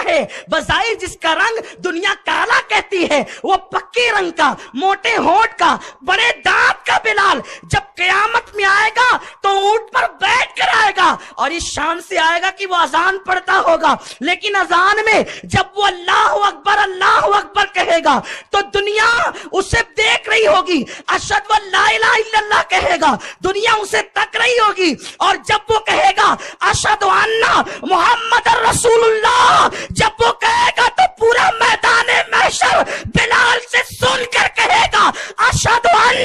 ہے بظاہر جس کا رنگ دنیا کالا کہتی ہے وہ پکے رنگ کا، موٹے ہونٹ کا، بڑے دانت کا بلال جب قیامت میں آئے گا تو اونٹ پر بیٹھ کر آئے گا اور اس شان سے آئے گا کہ وہ اذان پڑھتا ہوگا، لیکن اذان میں جب وہ اللہ اکبر کہے گا تو دنیا اسے دیکھ رہی ہوگی، اشہد ان لا الہ الا اللہ کہے گا، دنیا اسے تک رہی ہوگی، اور جب وہ کہے گا اشہد ان محمد رسول اللہ، جب وہ کہے گا تو پورا میدان محشر بلال سے سن کر کہے گا اشہد ان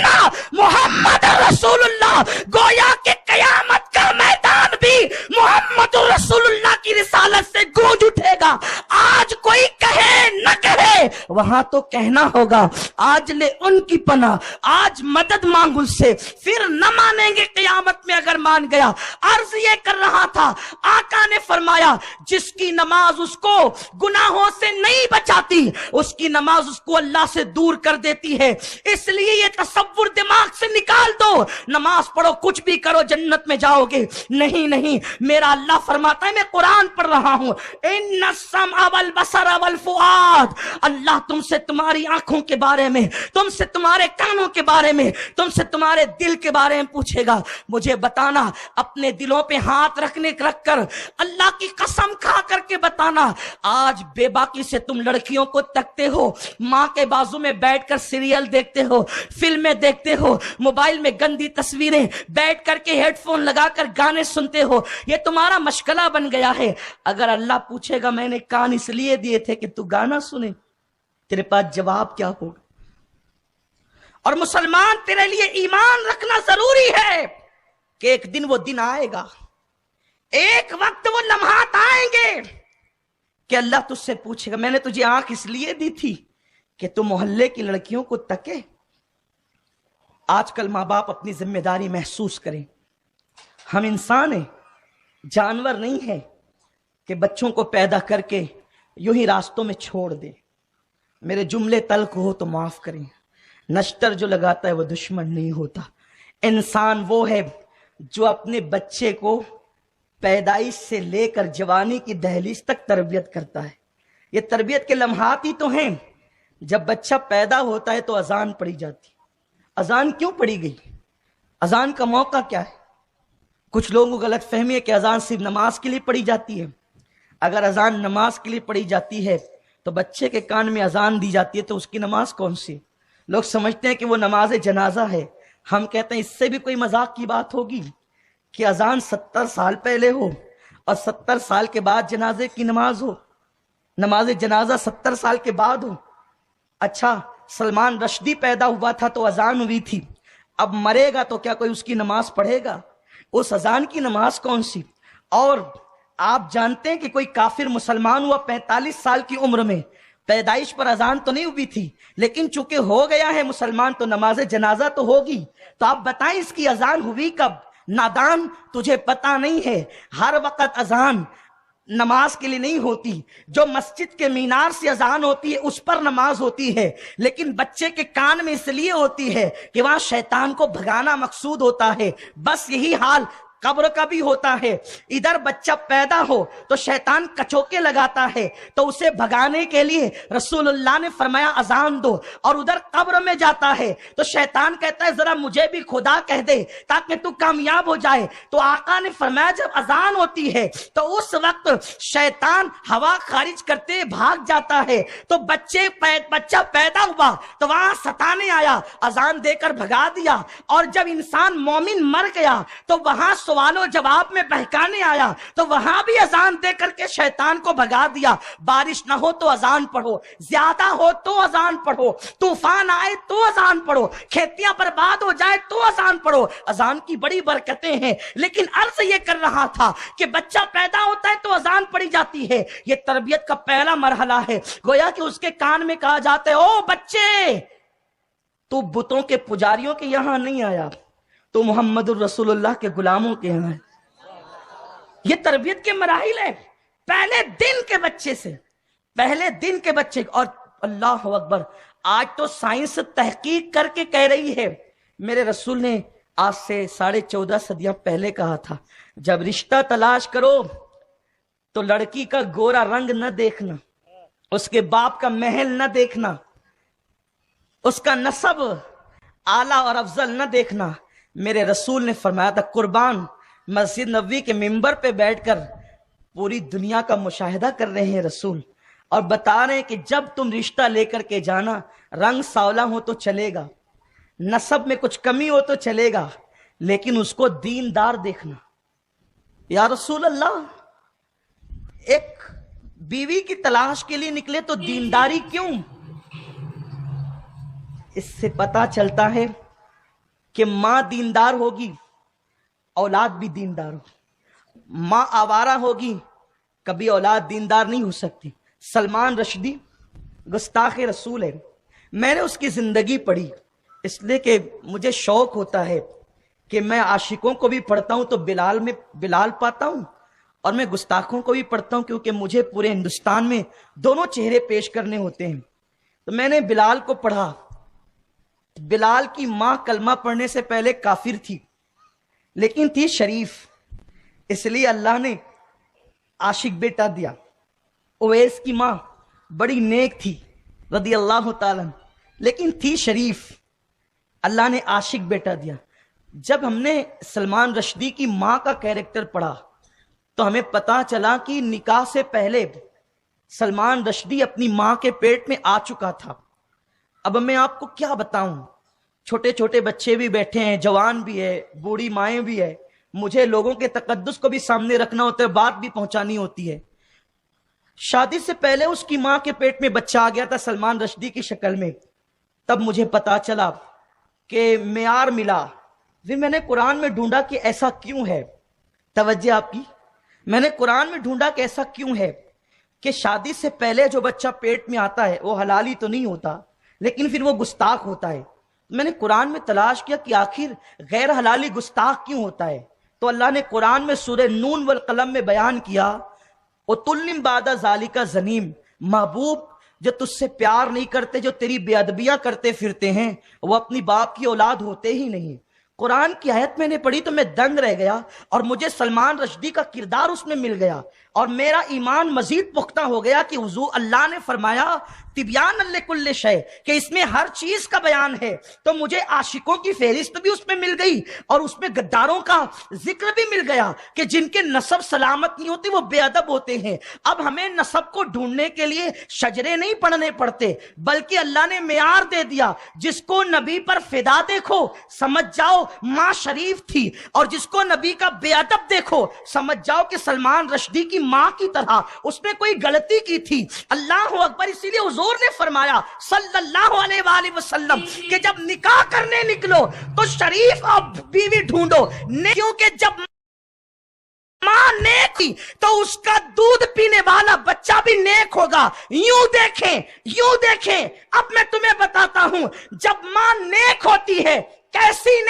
محمد رسول اللہ، گویا کہ قیامت کا میدان بھی محمد رسول اللہ کی رسالت سے گونج اٹھے گا۔ آج کوئی کہے نہ کہے وہاں تو کہنا ہوگا آج لے ان کی پناہ، آج مدد مانگ ان سے، پھر نہ مانیں گے قیامت میں اگر مان گیا۔ عرض یہ کر رہا تھا، آقا نے فرمایا جس کی نماز اس کو گناہوں سے نہیں بچاتی اس کی نماز اس کو اللہ سے دور کر دیتی ہے، اس لیے یہ تصور دماغ سے نکال دو نماز پڑھو کچھ بھی کرو جنت میں جاؤ گے، نہیں نہیں، میرا اللہ فرماتا ہے، میں قرآن پڑھ رہا ہوں، ان السمع والبصر والفؤاد، اللہ تم سے تمہاری آنکھوں کے بارے میں، تم سے تمہارے کانوں کے بارے میں، تم سے تمہارے دل کے بارے میں پوچھے گا، مجھے بتانا، اپنے دلوں پہ ہاتھ رکھ کر اللہ کی قسم کھا کر کے بتانا، آج بے باکی سے تم لڑکیوں کو تکتے ہو، ماں کے بازو میں بیٹھ کر سیریل دیکھتے ہو، فلمیں دیکھتے ہو، موبائل میں گندی تصویریں بیٹھ کر کے ہیڈ فون لگا کر گانے سنتے ہو، یہ تمہارا مشغلہ بن گیا ہے۔ اگر اللہ پوچھے گا میں نے کان اس لیے دیے تھے کہ تو گانا سنے، تیرے پاس جواب کیا ہوگا؟ اور مسلمان تیرے لیے ایمان رکھنا ضروری ہے کہ ایک دن وہ دن آئے گا، ایک وقت وہ لمحات آئیں گے کہ اللہ تجھ سے پوچھے گا میں نے تجھے آنکھ اس لیے دی تھی کہ تم محلے کی لڑکیوں کو تکے۔ آج کل ماں باپ اپنی ذمہ داری محسوس کریں، ہم انسان ہیں، جانور نہیں ہیں کہ بچوں کو پیدا کر کے یوں ہی راستوں میں چھوڑ دیں۔ میرے جملے تلخ ہو تو معاف کریں، نشتر جو لگاتا ہے وہ دشمن نہیں ہوتا، انسان وہ ہے جو اپنے بچے کو پیدائش سے لے کر جوانی کی دہلیز تک تربیت کرتا ہے۔ یہ تربیت کے لمحات ہی تو ہیں، جب بچہ پیدا ہوتا ہے تو اذان پڑھی جاتی۔ اذان کیوں پڑھی گئی؟ اذان کا موقع کیا ہے؟ کچھ لوگوں کو غلط فہمی ہے کہ اذان صرف نماز کے لیے پڑھی جاتی ہے۔ اگر اذان نماز کے لیے پڑھی جاتی ہے تو بچے کے کان میں اذان دی جاتی ہے تو اس کی نماز کون سی؟ لوگ سمجھتے ہیں کہ وہ نماز جنازہ ہے، ہم کہتے ہیں اس سے بھی کوئی مذاق کی بات ہوگی کہ اذان 70 سال پہلے ہو اور 70 سال کے بعد جنازے کی نماز ہو، نماز جنازہ 70 سال کے بعد ہو۔ اچھا، سلمان رشدی پیدا ہوا تھا تو اذان ہوئی تھی، اب مرے گا تو کیا کوئی اس کی نماز پڑھے گا؟ اس اذان کی نماز کون سی؟ اور آپ جانتے ہیں کہ کوئی کافر مسلمان ہوا 45 سال کی عمر میں، پیدائش پر اذان تو نہیں ہوئی تھی، لیکن چونکہ ہو گیا ہے مسلمان تو نماز جنازہ تو ہوگی۔ تو آپ بتائیں اس کی اذان ہوئی کب؟ نادان، تجھے پتا نہیں ہے ہر وقت اذان نماز کے لیے نہیں ہوتی، جو مسجد کے مینار سے اذان ہوتی ہے اس پر نماز ہوتی ہے، لیکن بچے کے کان میں اس لیے ہوتی ہے کہ وہاں شیطان کو بھگانا مقصود ہوتا ہے۔ بس یہی حال قبر کا بھی ہوتا ہے، ادھر بچہ پیدا ہو تو شیطان کچوکے لگاتا ہے تو اسے بھگانے کے لیے رسول اللہ نے فرمایا اذان دو، اور ادھر قبر میں جاتا ہے تو شیطان کہتا ہے ذرا مجھے بھی خدا کہہ دے تاکہ تو کامیاب ہو جائے، تو آقا نے فرمایا جب اذان ہوتی ہے تو اس وقت شیطان ہوا خارج کرتے بھاگ جاتا ہے، تو بچہ پیدا ہوا تو وہاں ستانے آیا، اذان دے کر بھگا دیا، اور جب انسان مومن مر گیا تو وہاں سوال و جواب میں بہکانے آیا تو وہاں بھی اذان دے کر کے شیطان کو بھگا دیا۔ بارش نہ ہو تو اذان پڑھو، زیادہ ہو تو اذان پڑھو، طوفان آئے تو اذان پڑھو، کھیتیاں برباد ہو جائے تو اذان پڑھو، اذان کی بڑی برکتیں ہیں۔ لیکن عرض یہ کر رہا تھا کہ بچہ پیدا ہوتا ہے تو اذان پڑھی جاتی ہے، یہ تربیت کا پہلا مرحلہ ہے، گویا کہ اس کے کان میں کہا جاتا ہے او بچے تو بتوں کے پجاریوں کے یہاں نہیں آیا، تو محمد الرسول اللہ کے غلاموں کے یہاں ہے۔ یہ تربیت کے مراحل ہیں، پہلے دن کے بچے سے، پہلے دن کے بچے، اور اللہ اکبر، آج تو سائنس تحقیق کر کے کہہ رہی ہے، میرے رسول نے آج سے 14.5 صدیاں پہلے کہا تھا جب رشتہ تلاش کرو تو لڑکی کا گورا رنگ نہ دیکھنا، اس کے باپ کا محل نہ دیکھنا، اس کا نسب اعلیٰ اور افضل نہ دیکھنا. میرے رسول نے فرمایا تھا قربان مسجد نبوی کے ممبر پہ بیٹھ کر پوری دنیا کا مشاہدہ کر رہے ہیں رسول، اور بتا رہے ہیں کہ جب تم رشتہ لے کر کے جانا، رنگ سانولا ہو تو چلے گا، نسب میں کچھ کمی ہو تو چلے گا، لیکن اس کو دیندار دیکھنا. یا رسول اللہ، ایک بیوی کی تلاش کے لیے نکلے تو دینداری کیوں؟ اس سے پتا چلتا ہے کہ ماں دیندار ہوگی اولاد بھی دیندار ہو، ماں آوارہ ہوگی کبھی اولاد دیندار نہیں ہو سکتی. سلمان رشدی گستاخ رسول ہے، میں نے اس کی زندگی پڑھی اس لیے کہ مجھے شوق ہوتا ہے کہ میں عاشقوں کو بھی پڑھتا ہوں تو بلال پاتا ہوں، اور میں گستاخوں کو بھی پڑھتا ہوں کیونکہ مجھے پورے ہندوستان میں دونوں چہرے پیش کرنے ہوتے ہیں. تو میں نے بلال کو پڑھا. بلال کی ماں کلمہ پڑھنے سے پہلے کافر تھی لیکن تھی شریف، اس لیے اللہ نے عاشق بیٹا دیا. اویس کی ماں بڑی نیک تھی رضی اللہ تعالیٰ لیکن تھی شریف، اللہ نے عاشق بیٹا دیا. جب ہم نے سلمان رشدی کی ماں کا کیریکٹر پڑھا تو ہمیں پتا چلا کہ نکاح سے پہلے سلمان رشدی اپنی ماں کے پیٹ میں آ چکا تھا. اب میں آپ کو کیا بتاؤں، چھوٹے چھوٹے بچے بھی بیٹھے ہیں، جوان بھی ہے، بوڑھی مائیں بھی ہے، مجھے لوگوں کے تقدس کو بھی سامنے رکھنا ہوتا ہے، بات بھی پہنچانی ہوتی ہے. شادی سے پہلے اس کی ماں کے پیٹ میں بچہ آ گیا تھا سلمان رشدی کی شکل میں. تب مجھے پتا چلا کہ معیار ملا. پھر میں نے قرآن میں ڈھونڈا کہ ایسا کیوں ہے. توجہ آپ کی، میں نے قرآن میں ڈھونڈا کہ ایسا کیوں ہے کہ شادی سے پہلے جو بچہ پیٹ میں آتا ہے وہ حلالی تو نہیں ہوتا لیکن پھر وہ گستاخ ہوتا ہے. میں نے قرآن میں تلاش کیا کہ آخر غیر حلالی گستاخ کیوں ہوتا ہے. تو اللہ نے قرآن میں سورہ نون والقلم میں بیان کیا، وَتُلِّمْ بَعْدَ ذَلِكَ زَنِيمٌ، محبوب جو تجھ سے پیار نہیں کرتے، جو تیری بے ادبیاں کرتے پھرتے ہیں، وہ اپنی باپ کی اولاد ہوتے ہی نہیں. قرآن کی آیت میں نے پڑھی تو میں دنگ رہ گیا اور مجھے سلمان رشدی کا کردار اس میں مل گیا اور میرا ایمان مزید پختہ ہو گیا کہ حضور اللہ نے فرمایا تبیان لکل شے کہ اس میں ہر چیز کا بیان ہے. تو مجھے عاشقوں کی فہرست بھی اس میں مل گئی اور اس میں غداروں کا ذکر بھی مل گیا کہ جن کے نسب سلامت نہیں ہوتے وہ بے ادب ہوتے ہیں. اب ہمیں نسب کو ڈھونڈنے کے لیے شجرے نہیں پڑھنے پڑتے بلکہ اللہ نے معیار دے دیا. جس کو نبی پر فدا دیکھو سمجھ جاؤ ماں شریف تھی، اور جس کو نبی کا بے ادب دیکھو سمجھ جاؤ کہ سلمان رشدی کی ماں کی طرح اس نے کوئی غلطی کی تھی. اللہ اکبر. اسی لیے حضور نے فرمایا صلی اللہ علیہ وآلہ وسلم کہ جب نکاح کرنے نکلو تو شریف اور بیوی ڈھونڈو، کیونکہ جب ماں نیک تھی تو اس کا دودھ پینے والا بچہ بھی نیک ہوگا. یوں دیکھیں. اب میں تمہیں بتاتا ہوں جب ماں نیک ہوتی ہے، کیسی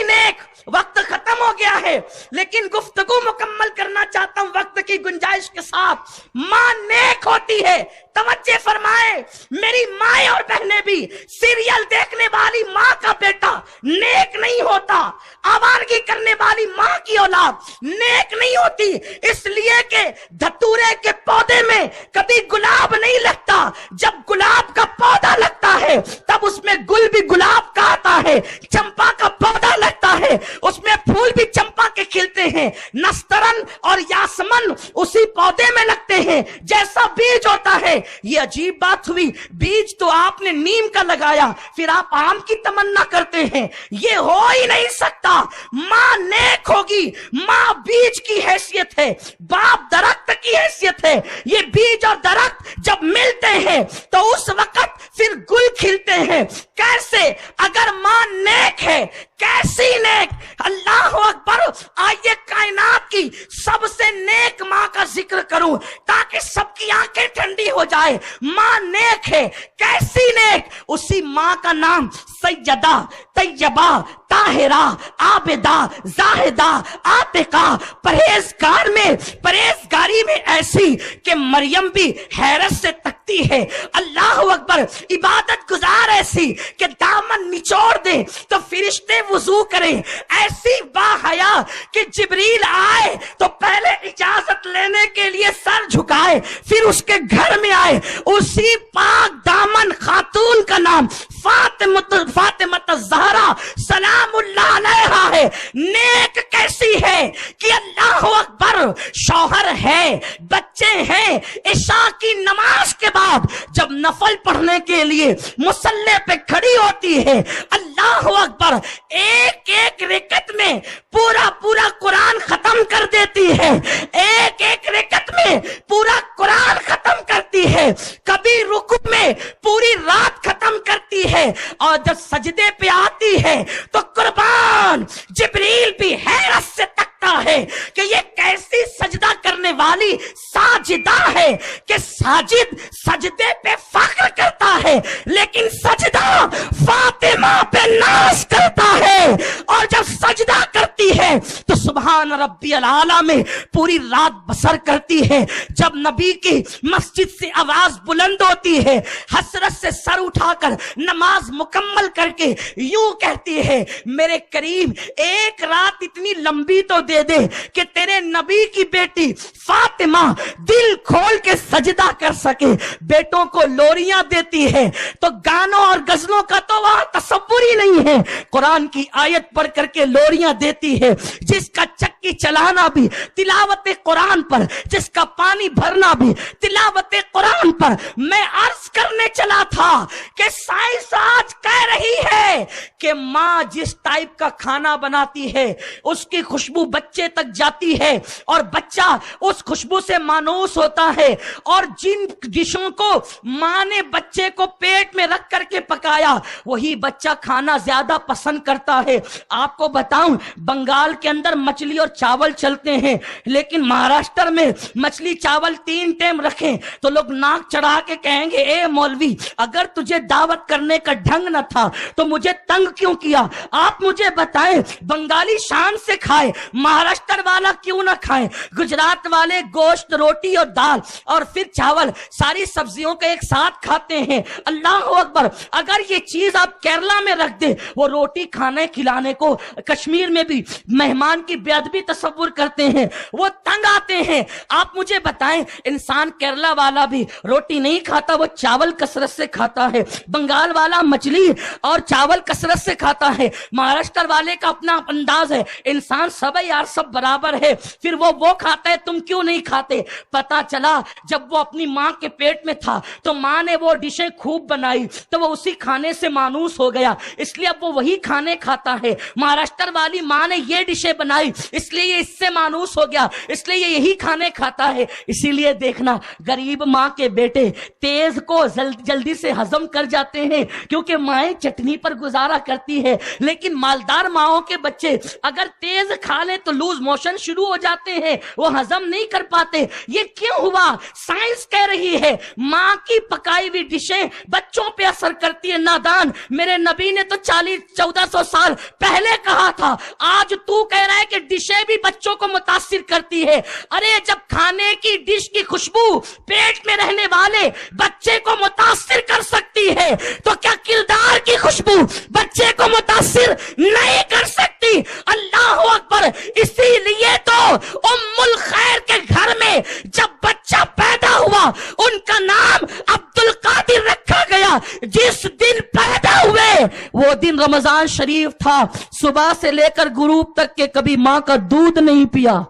نیک. وقت ختم ہو گیا ہے لیکن گفتگو مکمل کرنا چاہتا ہوں وقت کی گنجائش کے ساتھ. ماں نیک ہوتی ہے. توجہ فرمائے میری مائیں اور بہنیں بھی، سیریل دیکھنے والی ماں کا بیٹا نیک نہیں ہوتا، آوارگی کرنے والی ماں کی اولاد نیک نہیں ہوتی. اس لیے کہ دھتورے کے پودے میں کبھی گلاب نہیں لگتا، جب گلاب کا پودا لگتا ہے تب اس میں گل بھی گلاب کا آتا ہے. چمپا کا پودا لگتا ہے اس میں پھول بھی چمپا کے کھلتے ہیں. نسترن اور یاسمن اسی پودے میں لگتے ہیں جیسا بیج ہوتا ہے. یہ عجیب بات ہوئی، بیج تو آپ نے نیم کا لگایا پھر آپ آم کی تمنا کرتے ہیں، یہ ہو ہی نہیں سکتا. ماں نیک ہوگی، ماں بیج کی حیثیت ہے، باپ درخت کی حیثیت ہے. یہ بیج اور درخت جب ملتے ہیں تو اس وقت پھر گل کھلتے ہیں. کیسے؟ اگر ماں نیک ہے. کیسی نیک؟ اللہ اکبر. آئیے کائنات کی سب سے نیک ماں کا ذکر کروں تاکہ سب کی آنکھیں ٹھنڈی ہو جائے. ماں نیک ہے. کیسی نیک؟ اسی ماں کا نام سیدہ، طیبہ، طاہرہ، عابدہ، زاہدہ، عاتقہ. پرہیزگار میں پرہیزگاری میں ایسی کہ مریم بھی حیرت سے تکتی ہے. اللہ اکبر. عبادت گزار ایسی کہ دامن نچوڑ دے تو فرشتے وضو کریں، ایسی باحیا کہ جبریل آئے تو پہلے اجازت لینے کے لیے سر جھکائے پھر اس کے گھر میں آئے، اسی پاک دامن خاتون کا نام فاطمہ الزہرا سلام اللہ علیہا ہے۔ نیک کیسی ہے کہ اللہ اکبر، شوہر ہے، بچے ہیں، عشاء کی نماز کے بعد جب نفل پڑھنے کے لیے مصلی پہ کھڑی ہوتی ہے، اللہ اکبر، ایک ایک رکعت میں پورا قرآن ختم کر دیتی ہے، ایک ایک رکعت میں پورا قرآن ختم کرتی ہے، کبھی رکوع میں پوری رات ختم کرتی ہے، اور جب سجدے پہ آتی ہے تو قربان جبریل بھی حیرت سے تکتا ہے کہ یہ کیسی سجدہ کرنے والی ساجدہ ہے کہ ساجد سجدے پہ فخر کرتا ہے لیکن سجدہ فاطمہ پہ ناز کرتا ہے، اور جب سجدہ کرتی ہے تو سبحان ربی العالی میں پوری رات بسر کرتی ہے۔ جب نبی کی مسجد سے آواز بلند ہوتی ہے، حسرت سے سر اٹھا کر نماز مکمل کر کے یوں کہتی ہے، میرے کریم ایک رات اتنی لمبی تو دے دے کہ تیرے نبی کی بیٹی فاطمہ دل کھول کے سجدہ کر سکے۔ بیٹوں کو لوریاں دیتی ہے تو گانوں اور غزلوں کا تو وہاں تصور ہی نہیں ہے، قرآن کی آیت پڑھ کر کے لوریاں دیتی ہے۔ جس کا چکی چلانا بھی تلاوت قرآن پر، جس کا پانی بھرنا بھی تلاوت قرآن پر۔ میں عرض کرنے چلا تھا کہ سائنس آج کہہ رہی ہے کہ ماں جس ٹائپ کا کھانا بناتی ہے اس کی خوشبو بچے تک جاتی ہے اور بچہ اس خوشبو سے مانوس ہوتا ہے، اور جن ڈشوں کو ماں نے بچے کو پیٹ میں رکھ کر کے پکایا وہی بچہ کھانا زیادہ پسند کرتا ہے۔ آپ کو بتاؤں بنگال کے اندر مچھلی اور چاول چلتے ہیں لیکن مہاراشٹر میں مچھلی چاول 3 ٹائم رکھیں تو لوگ ناک چڑھا کے کہیں گے اے مولوی اگر تجھے دعوت کرنے کا ڈھنگ نہ تھا تو مجھے تنگ کیوں کیا؟ آپ مجھے بتائیں بنگالی شان سے کھائے، مہاراشٹر والا کیوں نہ کھائے؟ گجرات والے گوشت، روٹی اور دال اور پھر چاول ساری سبزیوں کا ایک ساتھ کھاتے ہیں۔ اللہ اکبر، اگر یہ چیز آپ کیرلا میں رکھ دے وہ روٹی کھانے کھلانے کو کشمیر میں بھی مہمان کی بے ادبی تصور کرتے ہیں، وہ تنگ آتے ہیں۔ آپ مجھے بتائیں انسان کیرلا والا بھی روٹی نہیں کھاتا، وہ چاول کثرت سے کھاتا ہے، بنگال والا مچھلی اور چاول کثرت سے کھاتا ہے، مہاراشٹر والے کا اپنا انداز ہے، انسان سب ہے یار، سب برابر ہے، پھر وہ کھاتا ہے تم کیوں نہیں کھاتے؟ پتا چلا جب وہ اپنی ماں کے پیٹ میں تھا تو ماں نے وہ ڈشیں خوب بنائی تو وہ اسی کھانے سے مانوس ہو گیا، اس لیے اب وہ وہی کھانے کھاتا ہے۔ مہاراشٹر والی ماں نے یہ ڈشیں بنائی اس لیے یہ اس سے مانوس ہو گیا، اس لیے یہ یہی کھانے کھاتا ہے۔ اسی لیے دیکھنا غریب ماں کے بیٹے تیز کو جلدی سے ہضم کر جاتے ہیں کیونکہ مائیں چٹنی پر گزارا کرتی ہے، لیکن مالدار ماؤں کے بچے اگر تیز کھا لیں تو لوز موشن شروع ہو جاتے ہیں، وہ ہضم نہیں کر پاتے۔ یہ کیوں ہوا؟ سائنس کہہ رہی ہے ماں کی پکائی ہوئی ڈشیں بچوں پہ اثر کرتی ہے۔ نادان، میرے نبی نے تو 1400 سال پہلے کہا تھا، آج تو کہہ رہا ہے کہ ڈشیں بھی بچوں کو متاثر کرتی ہے۔ ارے جب کھانے کی ڈش کی خوشبو پیٹ میں رہنے والے بچے کو متاثر کر سکتی ہے تو کیا کردار کی خوشبو بچے کو متاثر نہیں کر سکتی؟ اللہ اکبر، اسی لیے تو ام الخیر کے گھر میں جب بچہ پیدا ہوا ان کا نام عبد القادر رکھا گیا۔ جس دن پیدا ہوئے وہ دن رمضان شریف تھا، صبح سے لے کر غروب تک کے کبھی ماں کا دودھ نہیں پیا۔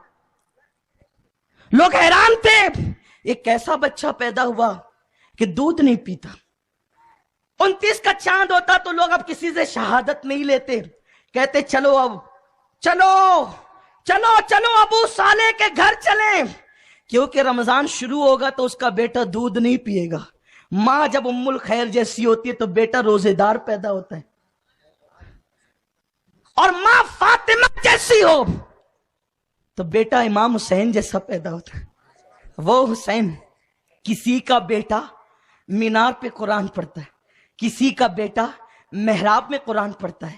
لوگ حیران تھے ایک ایسا بچہ پیدا ہوا کہ دودھ نہیں پیتا۔ 29 کا چاند ہوتا تو لوگ اب کسی سے شہادت نہیں لیتے، کہتے چلو اب چلو ابو صالح کے گھر چلیں، کیونکہ رمضان شروع ہوگا تو اس کا بیٹا دودھ نہیں پیے گا۔ ماں جب ام الخیر جیسی ہوتی ہے تو بیٹا روزے دار پیدا ہوتا ہے، اور ماں فاطمہ جیسی ہو تو بیٹا امام حسین جیسا پیدا ہوتا ہے۔ وہ حسین، کسی کا بیٹا مینار پہ قرآن پڑھتا ہے، کسی کا بیٹا محراب میں قرآن پڑھتا ہے،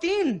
3,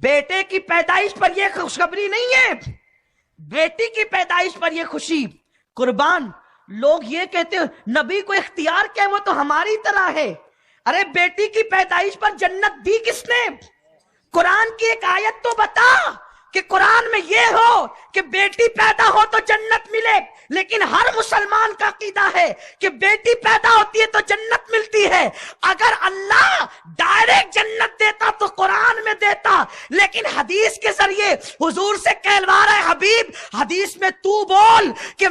بیٹے کی پیدائش پر یہ خوشخبری نہیں ہے، بیٹی کی پیدائش پر یہ خوشی۔ قربان، لوگ یہ کہتے ہیں نبی کو اختیار کیا، وہ تو ہماری طرح ہے۔ ارے بیٹی کی پیدائش پر جنت دی کس نے؟ قرآن کی ایک آیت تو بتا کہ قرآن میں یہ ہو کہ بیٹی پیدا ہو تو جنت ملے، لیکن ہر مسلمان کا عقیدہ ہے کہ بیٹی پیدا ہوتی ہے تو جنت ملتی ہے۔ اگر اللہ ڈائریکٹ جنت دیتا تو قرآن میں دیتا، لیکن حدیث کے ذریعے حضور سے کہلوا رہے حبیب، حدیث میں تو بول کہ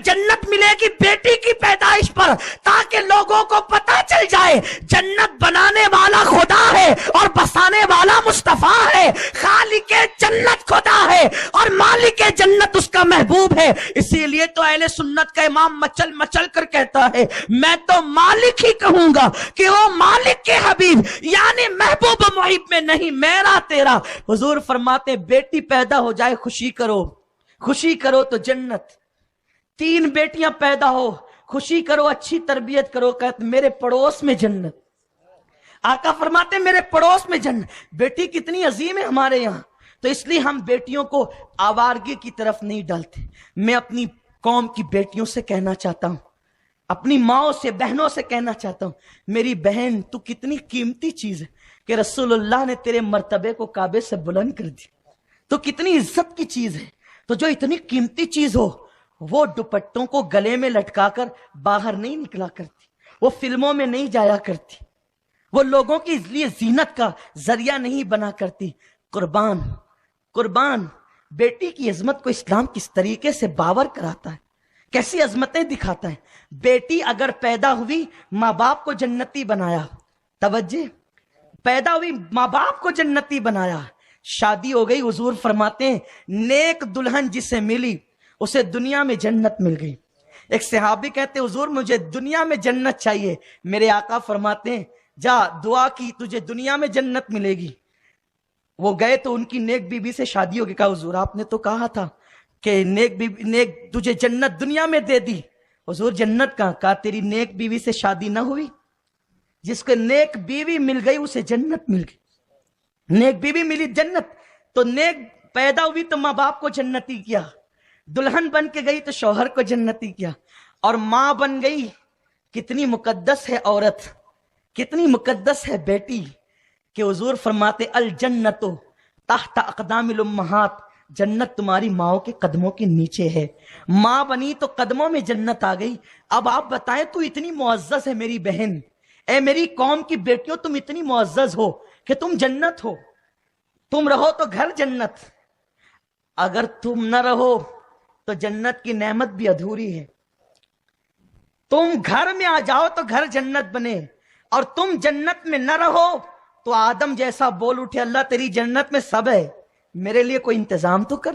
جنت ملے گی بیٹی کی پیدائش پر، تاکہ لوگوں کو پتا چل جائے جنت بنانے والا خدا ہے اور بسانے والا مصطفیٰ ہے، خالق جنت خدا ہے اور مالک جنت اس کا محبوب ہے۔ اسی لیے تو اہل سنت کا امام مچل مچل کر کہتا ہے میں تو مالک ہی کہوں گا کہ وہ مالک کے حبیب یعنی محبوب محب میں نہیں، میرا تیرا۔ حضور فرماتے بیٹی پیدا ہو جائے خوشی کرو، خوشی کرو تو جنت۔ 3 بیٹیاں پیدا ہو خوشی کرو، اچھی تربیت کرو، کہتے میرے پڑوس میں جنت۔ آقا فرماتے میرے پڑوس میں جنت۔ بیٹی کتنی عظیم ہے ہمارے یہاں، تو اس لیے ہم بیٹیوں کو آوارگی کی طرف نہیں ڈالتے۔ میں اپنی قوم کی بیٹیوں سے کہنا چاہتا ہوں، اپنی ماؤں سے، بہنوں سے کہنا چاہتا ہوں، میری بہن تو کتنی قیمتی چیز ہے کہ رسول اللہ نے تیرے مرتبے کو کعبے سے بلند کر دی، تو کتنی عزت کی چیز ہے۔ تو جو اتنی قیمتی چیز ہو وہ دوپٹوں کو گلے میں لٹکا کر باہر نہیں نکلا کرتی، وہ فلموں میں نہیں جایا کرتی، وہ لوگوں کے لیے زینت کا ذریعہ نہیں بنا کرتی۔ قربان قربان بیٹی کی عظمت کو اسلام کس طریقے سے باور کراتا ہے، کیسی عظمتیں دکھاتا ہے۔ بیٹی اگر پیدا ہوئی ماں باپ کو جنتی بنایا، توجہ، پیدا ہوئی ماں باپ کو جنتی بنایا، شادی ہو گئی، حضور فرماتے ہیں نیک دلہن جسے ملی اسے دنیا میں جنت مل گئی۔ ایک صحابی کہتے حضور مجھے دنیا میں جنت چاہیے، میرے آقا فرماتے ہیں جا دعا کی تجھے دنیا میں جنت ملے گی۔ وہ گئے تو ان کی نیک بیوی سے شادی ہو گئی، کہا حضور آپ نے تو کہا تھا کہ نیک تجھے جنت دنیا میں دے دی، حضور جنت کہاں؟ کہا تیری نیک بیوی سے شادی نہ ہوئی، جس کو نیک بیوی مل گئی اسے جنت مل گئی، نیک بیوی ملی جنت۔ تو نیک پیدا ہوئی تو ماں باپ کو جنتی کیا، دلہن بن کے گئی تو شوہر کو جنتی کیا، اور ماں بن گئی۔ کتنی مقدس ہے عورت، کتنی مقدس ہے بیٹی کہ حضور فرماتے الجنت تحت اقدام الامہات، جنت تمہاری ماؤں کے قدموں کے نیچے ہے۔ ماں بنی تو قدموں میں جنت آ گئی۔ اب آپ بتائیں تو اتنی معزز ہے میری بہن، اے میری قوم کی بیٹیوں تم اتنی معزز ہو کہ تم جنت ہو، تم رہو تو گھر جنت، اگر تم نہ رہو تو جنت کی نعمت بھی ادھوری ہے۔ تم گھر میں آ جاؤ تو گھر جنت بنے، اور تم جنت میں نہ رہو تو آدم جیسا بول اٹھے اللہ تیری جنت میں سب ہے، میرے لیے کوئی انتظام تو کر۔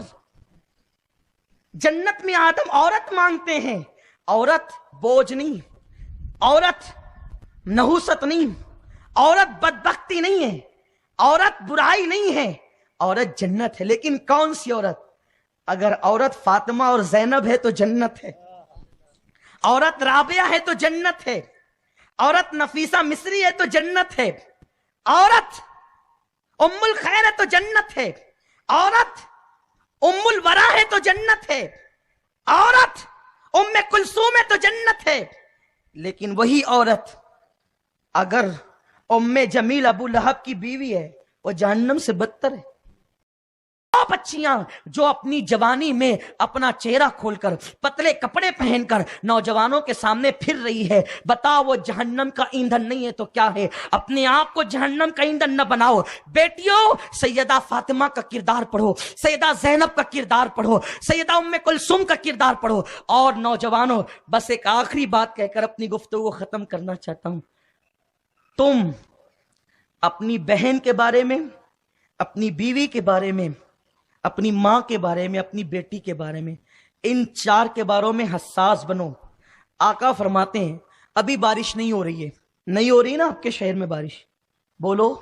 جنت میں آدم عورت مانگتے ہیں، عورت بوجھ نہیں، عورت نحوست نہیں، عورت بدبختی نہیں ہے، عورت برائی نہیں ہے، عورت جنت ہے۔ لیکن کون سی عورت؟ اگر عورت فاطمہ اور زینب ہے تو جنت ہے، عورت رابعہ ہے تو جنت ہے، عورت نفیسہ مصری ہے تو جنت ہے، عورت ام الخیر ہے تو جنت ہے، عورت ام الورا ہے تو جنت ہے، عورت ام کلثوم ہے تو جنت ہے۔ لیکن وہی عورت اگر ام جمیل ابو لہب کی بیوی ہے وہ جہنم سے بدتر ہے۔ بچیاں جو اپنی جوانی میں اپنا چہرہ کھول کر پتلے کپڑے پہن کر نوجوانوں کے سامنے پھر رہی ہے، بتاؤ وہ جہنم کا ایندھن نہیں ہے تو کیا ہے؟ اپنے آپ کو جہنم کا ایندھن نہ بناؤ۔ بیٹیوں سیدہ فاطمہ کا کردار پڑھو، سیدہ زینب کا کردار پڑھو، سیدہ ام کلثوم کا کردار پڑھو۔ اور نوجوانوں بس ایک آخری بات کہہ کر اپنی گفتگو ختم کرنا چاہتا ہوں، تم اپنی بہن کے بارے میں، اپنی بیوی کے بارے میں، اپنی ماں کے بارے میں، اپنی بیٹی کے بارے میں، ان 4 کے باروں میں حساس بنو۔ آقا فرماتے ہیں ابھی بارش نہیں ہو رہی ہے، نہیں ہو رہی نا آپ کے شہر میں بارش؟ بولو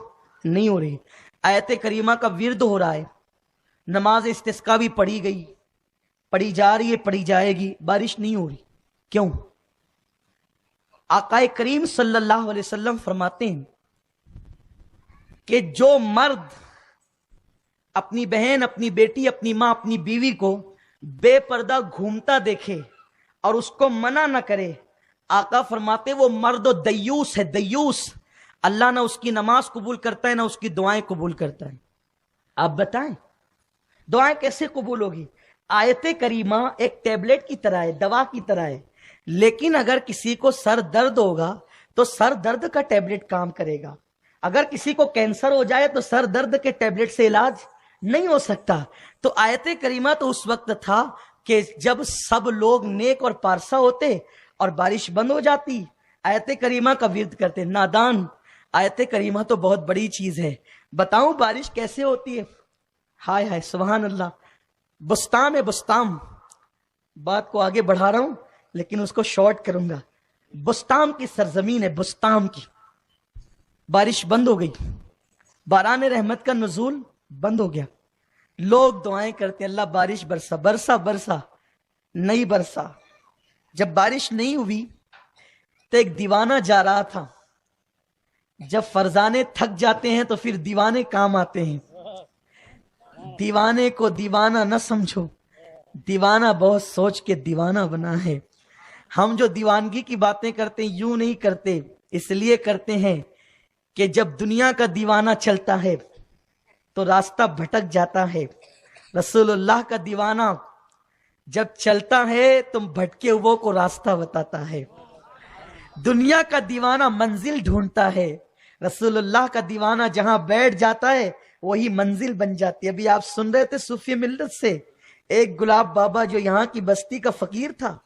نہیں ہو رہی۔ آیت کریمہ کا ورد ہو رہا ہے، نماز استسقاء بھی پڑھی گئی، پڑھی جا رہی ہے، پڑھی جائے گی، بارش نہیں ہو رہی، کیوں؟ آقا کریم صلی اللہ علیہ وسلم فرماتے ہیں کہ جو مرد اپنی بہن، اپنی بیٹی، اپنی ماں، اپنی بیوی کو بے پردہ گھومتا دیکھے اور اس کو منع نہ کرے، آقا فرماتے وہ مرد و دیوس ہے، دیوس۔ اللہ نہ اس کی نماز قبول کرتا ہے، نہ اس کی دعائیں قبول کرتا ہے۔ آپ بتائیں دعائیں کیسے قبول ہوگی؟ آیت کریمہ ایک ٹیبلٹ کی طرح ہے، دوا کی طرح ہے، لیکن اگر کسی کو سر درد ہوگا تو سر درد کا ٹیبلٹ کام کرے گا، اگر کسی کو کینسر ہو جائے تو سر درد کے ٹیبلٹ سے علاج نہیں ہو سکتا۔ تو آیت کریمہ تو اس وقت تھا کہ جب سب لوگ نیک اور پارسا ہوتے اور بارش بند ہو جاتی، آیت کریمہ کا ورد کرتے۔ نادان، آیت کریمہ تو بہت بڑی چیز ہے، بتاؤں بارش کیسے ہوتی ہے؟ ہائے ہائے سبحان اللہ، بستام ہے، بستام، بات کو آگے بڑھا رہا ہوں لیکن اس کو شارٹ کروں گا۔ بستام کی سرزمین ہے، بستام کی۔ بارش بند ہو گئی، باران رحمت کا نزول بند ہو گیا، لوگ دعائیں کرتے اللہ بارش برسا، برسا برسا، نہیں برسا۔ جب بارش نہیں ہوئی تو ایک دیوانہ جا رہا تھا، جب فرزانے تھک جاتے ہیں تو پھر دیوانے کام آتے ہیں۔ دیوانے کو دیوانہ نہ سمجھو، دیوانہ بہت سوچ کے دیوانہ بنا ہے۔ ہم جو دیوانگی کی باتیں کرتے ہیں یوں نہیں کرتے، اس لیے کرتے ہیں کہ جب دنیا کا دیوانہ چلتا ہے تو راستہ بھٹک جاتا ہے، رسول اللہ کا دیوانہ جب چلتا ہے تو بھٹکے ہوئے کو راستہ بتاتا ہے۔ دنیا کا دیوانہ منزل ڈھونڈتا ہے، رسول اللہ کا دیوانہ جہاں بیٹھ جاتا ہے وہی منزل بن جاتی ہے۔ ابھی آپ سن رہے تھے صوفی ملت سے، ایک گلاب بابا جو یہاں کی بستی کا فقیر تھا،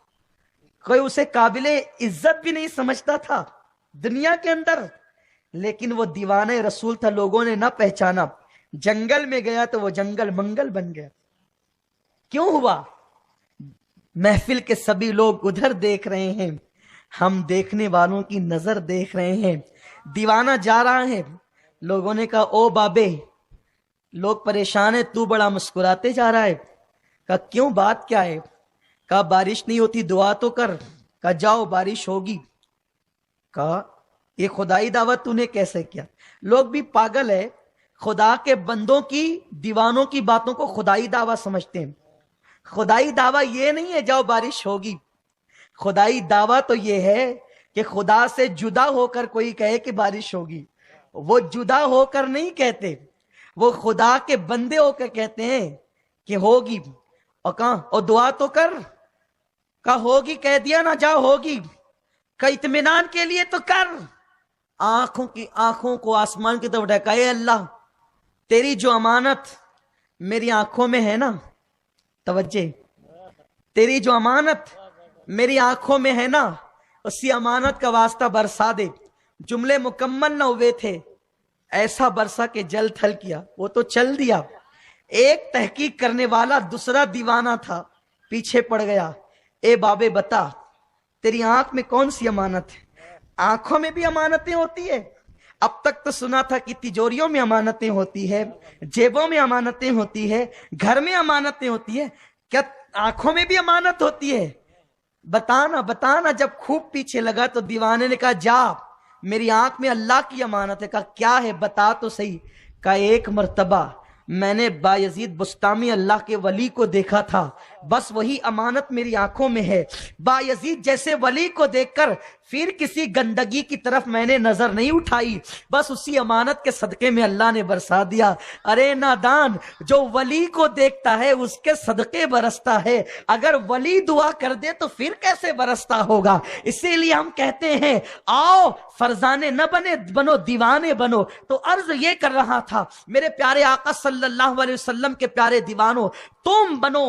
کوئی اسے قابل عزت بھی نہیں سمجھتا تھا دنیا کے اندر، لیکن وہ دیوانہ رسول تھا، لوگوں نے نہ پہچانا، جنگل میں گیا تو وہ جنگل منگل بن گیا۔ کیوں ہوا؟ محفل کے سبھی لوگ ادھر دیکھ رہے ہیں، ہم دیکھنے والوں کی نظر دیکھ رہے ہیں۔ دیوانہ جا رہا ہے، لوگوں نے کہا او بابے، لوگ پریشان ہیں، تو بڑا مسکراتے جا رہا ہے۔ کہا کیوں، بات کیا ہے؟ کہا بارش نہیں ہوتی، دعا تو کر۔ کہا جاؤ بارش ہوگی۔ کہا یہ خدائی دعوت تو نے کیسے کیا؟ لوگ بھی پاگل ہے، خدا کے بندوں کی، دیوانوں کی باتوں کو خدائی دعوت سمجھتے ہیں۔ خدائی دعویٰ یہ نہیں ہے جاؤ بارش ہوگی، خدائی دعویٰ تو یہ ہے کہ خدا سے جدا ہو کر کوئی کہے کہ بارش ہوگی، وہ جدا ہو کر نہیں کہتے، وہ خدا کے بندے ہو کر کہتے ہیں کہ ہوگی۔ اور کہاں اور دعا تو کر، کہا ہوگی کہہ دیا نا، جاؤ ہوگی، کہ اطمینان کے لیے تو کر۔ آنکھوں کو آسمان کی طرف ڈھکا، اے اللہ تیری جو امانت میری آنکھوں میں ہے نا، توجہ، تیری جو امانت میری آنکھوں میں ہے نا، اسی امانت کا واسطہ برسا دے۔ جملے مکمل نہ ہوئے تھے، ایسا برسا کہ جل تھل کیا، وہ تو چل دیا۔ ایک تحقیق کرنے والا دوسرا دیوانہ تھا، پیچھے پڑ گیا، اے بابے بتا تیری آنکھ میں کون سی امانت ہے؟ آنکھوں میں بھی امانتیں ہوتی ہے؟ اب تک تو سنا تھا کہ تجوریوں میں امانتیں ہوتی ہے، جیبوں میں امانتیں ہوتی ہے، گھر میں امانتیں ہوتی ہے، کیا آنکھوں میں بھی امانت ہوتی ہے؟ بتانا بتانا۔ جب خوب پیچھے لگا تو دیوانے نے کہا جا، میری آنکھ میں اللہ کی امانت ہے۔ کہا کیا ہے بتا تو صحیح۔ کہا ایک مرتبہ میں نے بایزید بستامی اللہ کے ولی کو دیکھا تھا، بس وہی امانت میری آنکھوں میں ہے۔ بایزید جیسے ولی کو دیکھ کر پھر کسی گندگی کی طرف میں نے نظر نہیں اٹھائی، بس اسی امانت کے صدقے میں اللہ نے برسا دیا۔ ارے نادان، جو ولی کو دیکھتا ہے اس کے صدقے برستا ہے، اگر ولی دعا کر دے تو پھر کیسے برستا ہوگا؟ اسی لیے ہم کہتے ہیں آؤ فرزانے نہ بنو دیوانے بنو۔ تو عرض یہ کر رہا تھا میرے پیارے آقا صلی اللہ علیہ وسلم کے پیارے دیوانوں، تم بنو،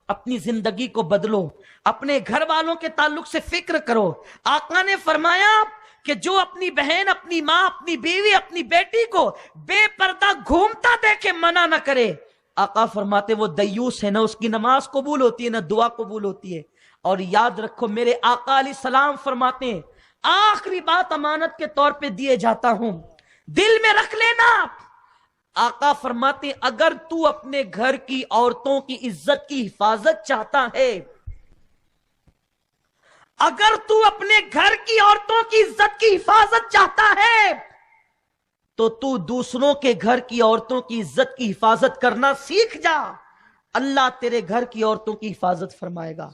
اپنی زندگی کو بدلو، اپنے گھر والوں کے تعلق سے فکر کرو۔ آقا نے فرمایا کہ جو اپنی بہن، اپنی ماں، اپنی بیوی، اپنی بیٹی کو بے پردہ گھومتا دیکھے منع نہ کرے، آقا فرماتے وہ دیوس ہے، نہ اس کی نماز قبول ہوتی ہے نہ دعا قبول ہوتی ہے۔ اور یاد رکھو میرے آقا علیہ السلام فرماتے ہیں آخری بات امانت کے طور پہ دیے جاتا ہوں، دل میں رکھ لینا۔ آقا فرماتے اگر تو اپنے گھر کی عورتوں کی عزت کی حفاظت چاہتا ہے، اگر تو اپنے گھر کی عورتوں کی عزت کی حفاظت چاہتا ہے تو تو دوسروں کے گھر کی عورتوں کی عزت کی حفاظت کرنا سیکھ جا، اللہ تیرے گھر کی عورتوں کی حفاظت فرمائے گا۔